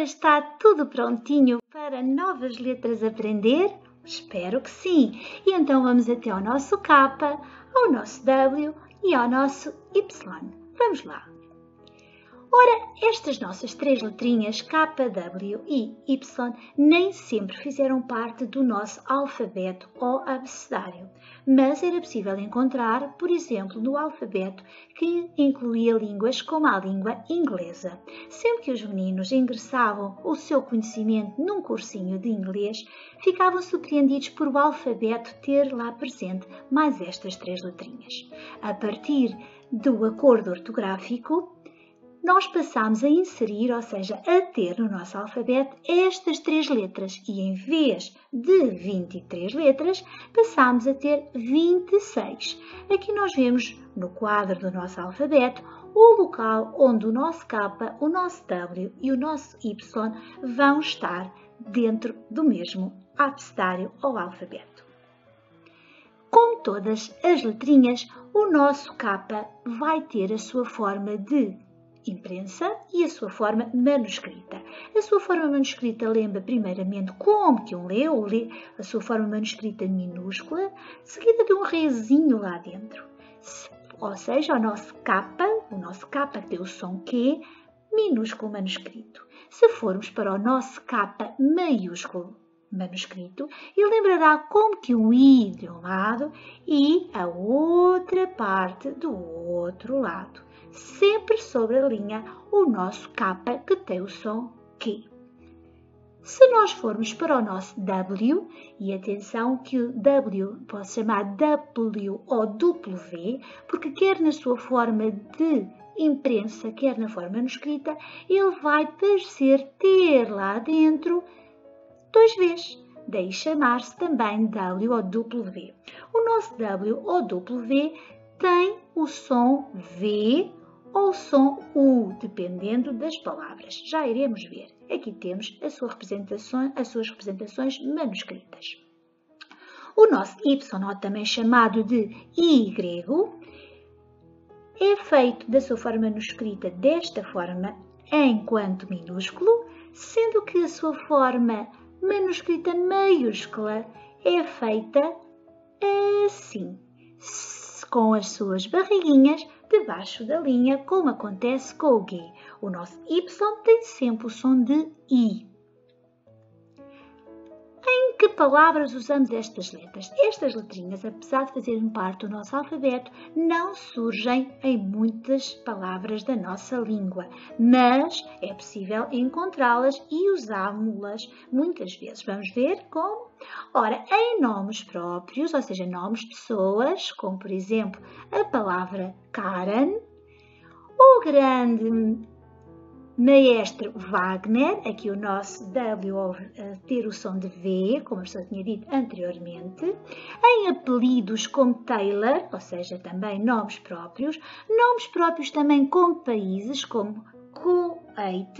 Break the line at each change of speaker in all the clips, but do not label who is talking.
agora está tudo prontinho para novas letras aprender? Espero que sim! E então vamos até ao nosso K, ao nosso W e ao nosso Y. Vamos lá! Ora, estas nossas três letrinhas K, W e Y nem sempre fizeram parte do nosso alfabeto ou abecedário, mas era possível encontrar, por exemplo, no alfabeto que incluía línguas como a língua inglesa. Sempre que os meninos ingressavam o seu conhecimento num cursinho de inglês, ficavam surpreendidos por o alfabeto ter lá presente mais estas três letrinhas. A partir do acordo ortográfico, nós passamos a inserir, ou seja, a ter no nosso alfabeto estas três letras e em vez de 23 letras, passamos a ter 26. Aqui nós vemos no quadro do nosso alfabeto o local onde o nosso K, o nosso W e o nosso Y vão estar dentro do mesmo abecedário ou alfabeto. Como todas as letrinhas, o nosso K vai ter a sua forma de imprensa e a sua forma manuscrita. A sua forma manuscrita lembra primeiramente como que lê a sua forma manuscrita minúscula, seguida de um rezinho lá dentro. Ou seja, o nosso K que tem o som Q, minúsculo manuscrito. Se formos para o nosso K maiúsculo manuscrito, ele lembrará como que um I de um lado e a outra parte do outro lado. Sempre sobre a linha o nosso K que tem o som Q. Se nós formos para o nosso W, e atenção que o W pode chamar W ou W, porque quer na sua forma de imprensa, quer na forma manuscrita, ele vai parecer ter lá dentro 2 vezes. Daí chamar-se também W ou W. O nosso W ou W tem o som V ou o som U, dependendo das palavras. Já iremos ver. Aqui temos as suas representações manuscritas. O nosso Y, ou também chamado de Y, é feito da sua forma manuscrita desta forma enquanto minúsculo, sendo que a sua forma manuscrita maiúscula é feita assim, com as suas barriguinhas debaixo da linha, como acontece com o G. O nosso Y tem sempre o som de I. Em que palavras usamos estas letras? Estas letrinhas, apesar de fazerem parte do nosso alfabeto, não surgem em muitas palavras da nossa língua, mas é possível encontrá-las e usá-las muitas vezes. Vamos ver como? Ora, em nomes próprios, ou seja, nomes de pessoas, como por exemplo a palavra Karen, o grande maestro Wagner, aqui o nosso W ter o som de V, como a pessoa tinha dito anteriormente, em apelidos como Taylor, ou seja, também nomes próprios também com países como Kuwait,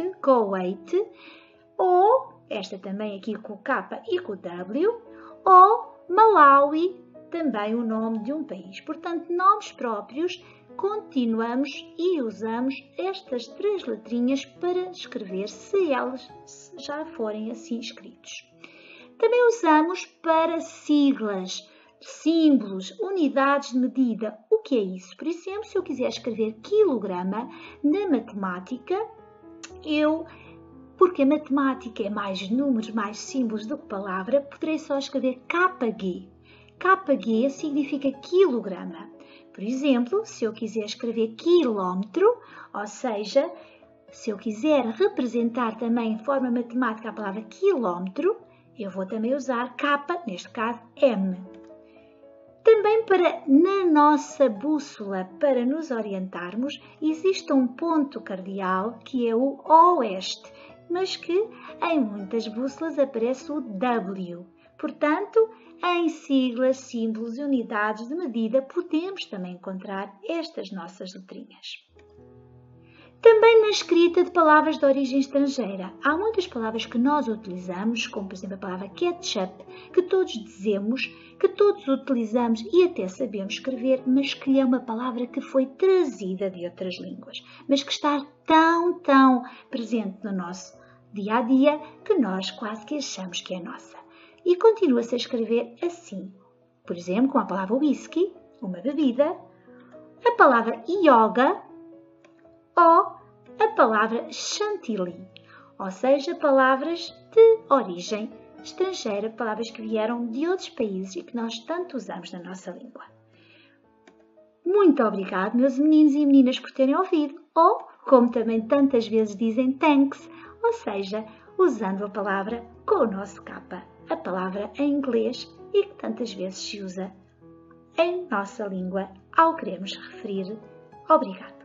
ou, esta também aqui com o K e com o W, ou Malawi, também o nome de um país. Portanto, nomes próprios, continuamos e usamos estas três letrinhas para escrever, se elas já forem assim escritos. Também usamos para siglas, símbolos, unidades de medida. O que é isso? Por exemplo, se eu quiser escrever quilograma na matemática, porque a matemática é mais números, mais símbolos do que palavra, poderei só escrever KG. KG significa quilograma. Por exemplo, se eu quiser escrever quilómetro, ou seja, se eu quiser representar também em forma matemática a palavra quilómetro, eu vou também usar K, neste caso M. Também na nossa bússola, para nos orientarmos, existe um ponto cardeal que é o oeste, mas que em muitas bússolas aparece o W. Portanto, em siglas, símbolos e unidades de medida, podemos também encontrar estas nossas letrinhas. Também na escrita de palavras de origem estrangeira. Há muitas palavras que nós utilizamos, como por exemplo a palavra ketchup, que todos dizemos, que todos utilizamos e até sabemos escrever, mas que é uma palavra que foi trazida de outras línguas, mas que está tão presente no nosso dia a dia, que nós quase que achamos que é nossa. E continua-se a escrever assim. Por exemplo, com a palavra whisky, uma bebida, a palavra yoga ou a palavra chantilly, ou seja, palavras de origem estrangeira, palavras que vieram de outros países e que nós tanto usamos na nossa língua. Muito obrigado, meus meninos e meninas, por terem ouvido, ou, como também tantas vezes dizem, thanks, ou seja, usando a palavra com o nosso capa, a palavra em inglês e que tantas vezes se usa em nossa língua ao queremos referir obrigado.